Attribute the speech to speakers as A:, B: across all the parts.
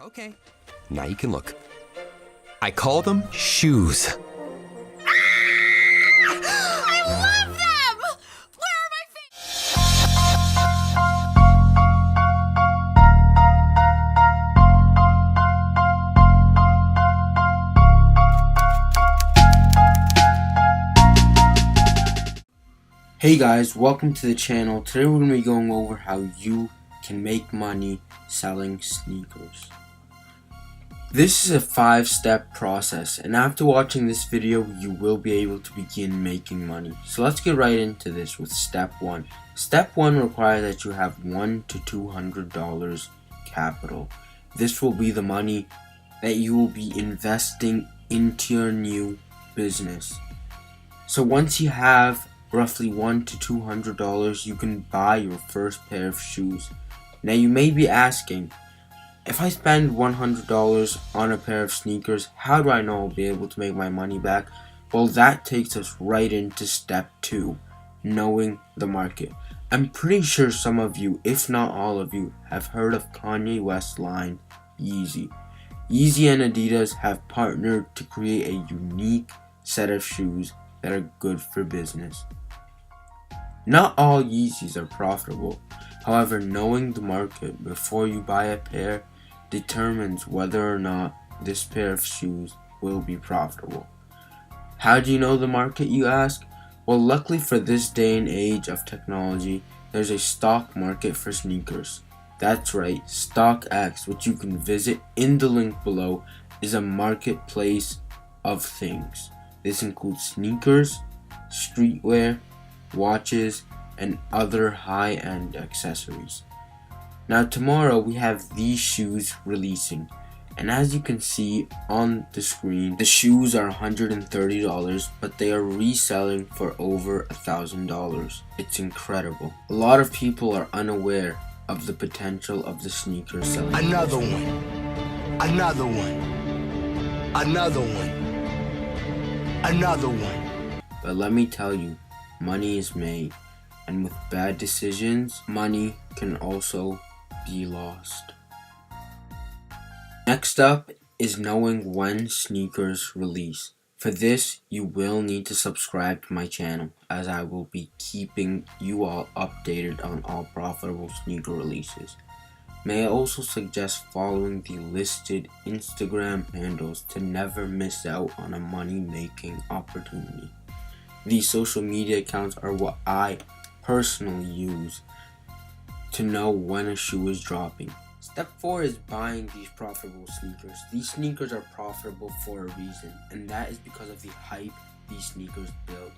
A: Okay, now you can look. I call them shoes.
B: I love them! Where are my feet?
C: Hey guys, welcome to the channel. Today we're going to be going over how you can make money selling sneakers. This is a 5-step process, and after watching this video you will be able to begin making money. So let's get right into this with step 1. Step 1 requires that you have $100 to $200 capital. This will be the money that you will be investing into your new business. So once you have roughly $100 to $200, you can buy your first pair of shoes. Now you may be asking, if I spend $100 on a pair of sneakers, how do I know I'll be able to make my money back? Well, that takes us right into step 2, knowing the market. I'm pretty sure some of you, if not all of you, have heard of Kanye West's line, Yeezy. Yeezy and Adidas have partnered to create a unique set of shoes that are good for business. Not all Yeezys are profitable. However, knowing the market before you buy a pair determines whether or not this pair of shoes will be profitable. How do you know the market, you ask? Well, luckily for this day and age of technology, there's a stock market for sneakers. That's right, StockX, which you can visit in the link below, is a marketplace of things. This includes sneakers, streetwear, watches, and other high-end accessories. Now tomorrow we have these shoes releasing, and as you can see on the screen, the shoes are $130, but they are reselling for over $1,000. It's incredible. A lot of people are unaware of the potential of the sneakers selling.
D: Another one, another one, another one, another one.
C: But let me tell you, money is made, and with bad decisions, money can also be lost. Next up is knowing when sneakers release. For this, you will need to subscribe to my channel, as I will be keeping you all updated on all profitable sneaker releases. May I also suggest following the listed Instagram handles to never miss out on a money-making opportunity. These social media accounts are what I personally use to know when a shoe is dropping. Step 4 is buying these profitable sneakers. These sneakers are profitable for a reason, and that is because of the hype these sneakers build.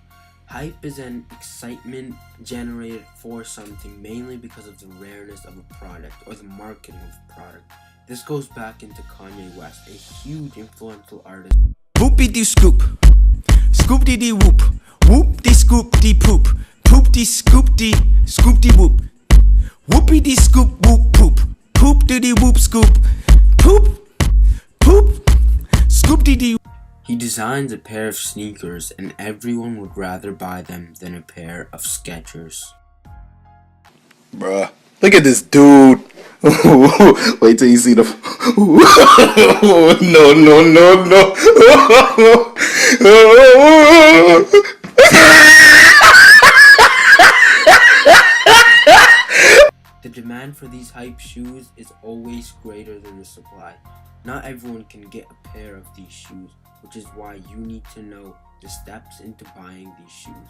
C: Hype is an excitement generated for something, mainly because of the rareness of a product or the marketing of a product. This goes back into Kanye West, a huge influential artist.
E: Whoopie dee scoop, scoop dee dee whoop, whoop dee scoop dee poop, poop dee scoop dee whoop, whoopie dee scoop whoop poop, poop dee dee whoop scoop, poop, poop, scoop dee dee.
C: He designs a pair of sneakers, and everyone would rather buy them than a pair of Skechers.
D: Bruh, look at this dude. Wait till you see the. No, no, no, no.
C: The demand for these hype shoes is always greater than the supply. Not everyone can get a pair of these shoes, which is why you need to know the steps into buying these shoes.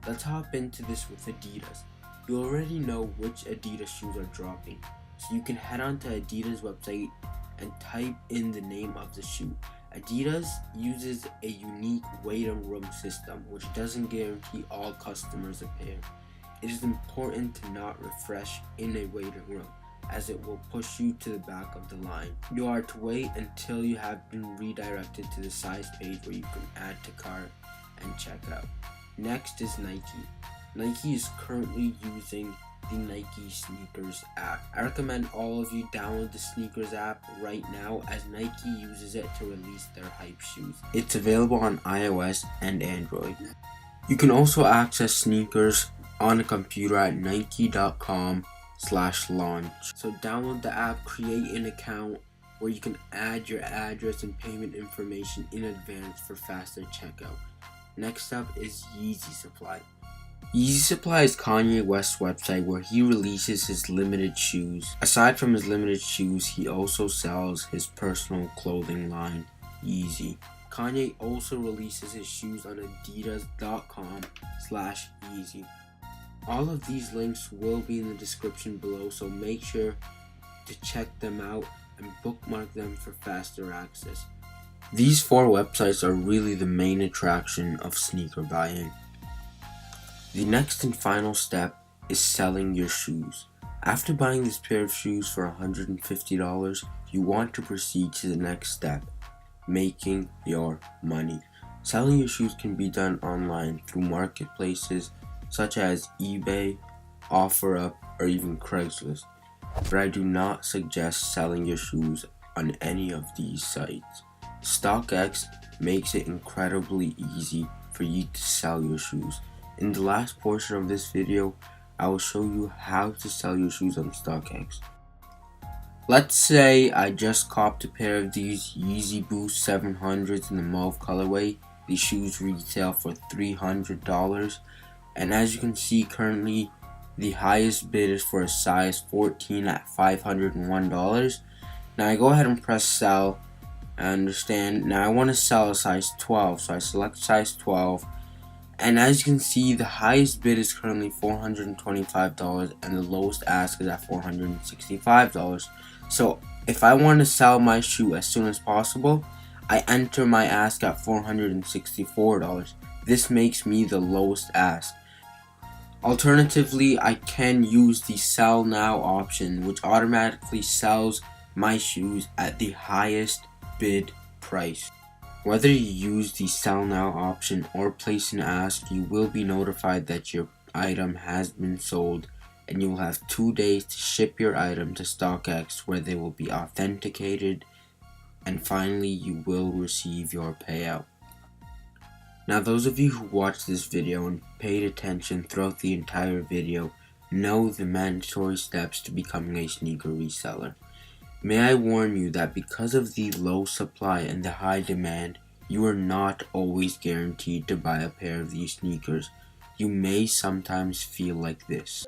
C: Let's hop into this with Adidas. You already know which Adidas shoes are dropping, so you can head on to Adidas website and type in the name of the shoe. Adidas uses a unique waiting room system, which doesn't guarantee all customers a pair. It is important to not refresh in a waiting room, as it will push you to the back of the line. You are to wait until you have been redirected to the size page where you can add to cart and check out. Next is Nike. Nike is currently using the Nike Sneakers app. I recommend all of you download the Sneakers app right now, as Nike uses it to release their hype shoes. It's available on iOS and Android. You can also access sneakers on a computer at nike.com/launch. So download the app, create an account, where you can add your address and payment information in advance for faster checkout. Next up is Yeezy Supply. Yeezy Supply is Kanye West's website where he releases his limited shoes. Aside from his limited shoes, he also sells his personal clothing line, Yeezy. Kanye also releases his shoes on adidas.com/Yeezy. All of these links will be in the description below, so make sure to check them out and bookmark them for faster access. These 4 websites are really the main attraction of sneaker buying. The next and final step is selling your shoes. After buying this pair of shoes for $150, you want to proceed to the next step, making your money. Selling your shoes can be done online through marketplaces such as eBay, OfferUp, or even Craigslist. But I do not suggest selling your shoes on any of these sites. StockX makes it incredibly easy for you to sell your shoes. In the last portion of this video, I will show you how to sell your shoes on StockX. Let's say I just copped a pair of these Yeezy Boost 700s in the mauve colorway. These shoes retail for $300, and as you can see currently, the highest bid is for a size 14 at $501. Now I go ahead and press sell. I understand. Now I want to sell a size 12, so I select size 12. And as you can see, the highest bid is currently $425 and the lowest ask is at $465. So if I want to sell my shoe as soon as possible, I enter my ask at $464. This makes me the lowest ask. Alternatively, I can use the sell now option, which automatically sells my shoes at the highest bid price. Whether you use the sell now option or place an ask, you will be notified that your item has been sold, and you will have 2 days to ship your item to StockX where they will be authenticated, and finally you will receive your payout. Now those of you who watched this video and paid attention throughout the entire video know the mandatory steps to becoming a sneaker reseller. May I warn you that because of the low supply and the high demand, you are not always guaranteed to buy a pair of these sneakers. You may sometimes feel like this.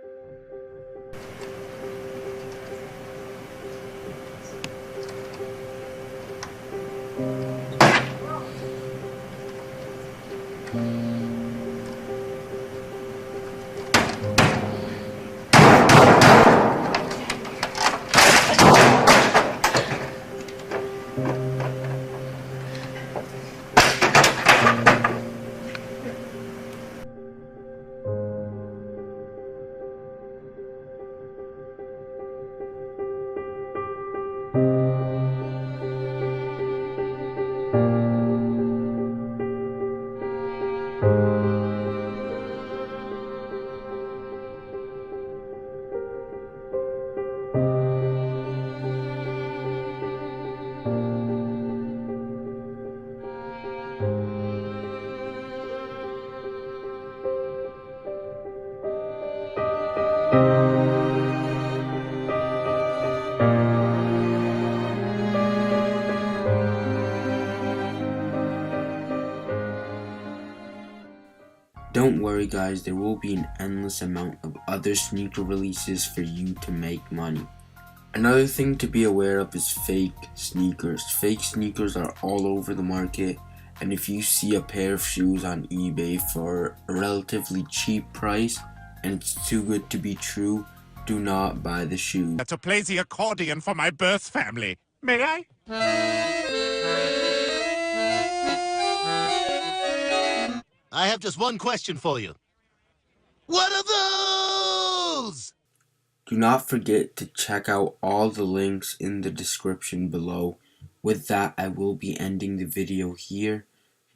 C: Don't worry guys, there will be an endless amount of other sneaker releases for you to make money. Another thing to be aware of is fake sneakers. Fake sneakers are all over the market, and if you see a pair of shoes on eBay for a relatively cheap price and it's too good to be true, do not buy the shoe.
F: To play the accordion for my birth family. May I?
G: I have just one question for you. What are those?
C: Do not forget to check out all the links in the description below. With that, I will be ending the video here.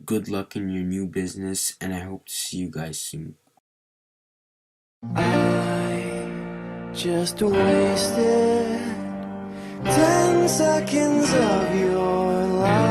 C: Good luck in your new business, and I hope to see you guys soon.
H: I just wasted 10 seconds of your life.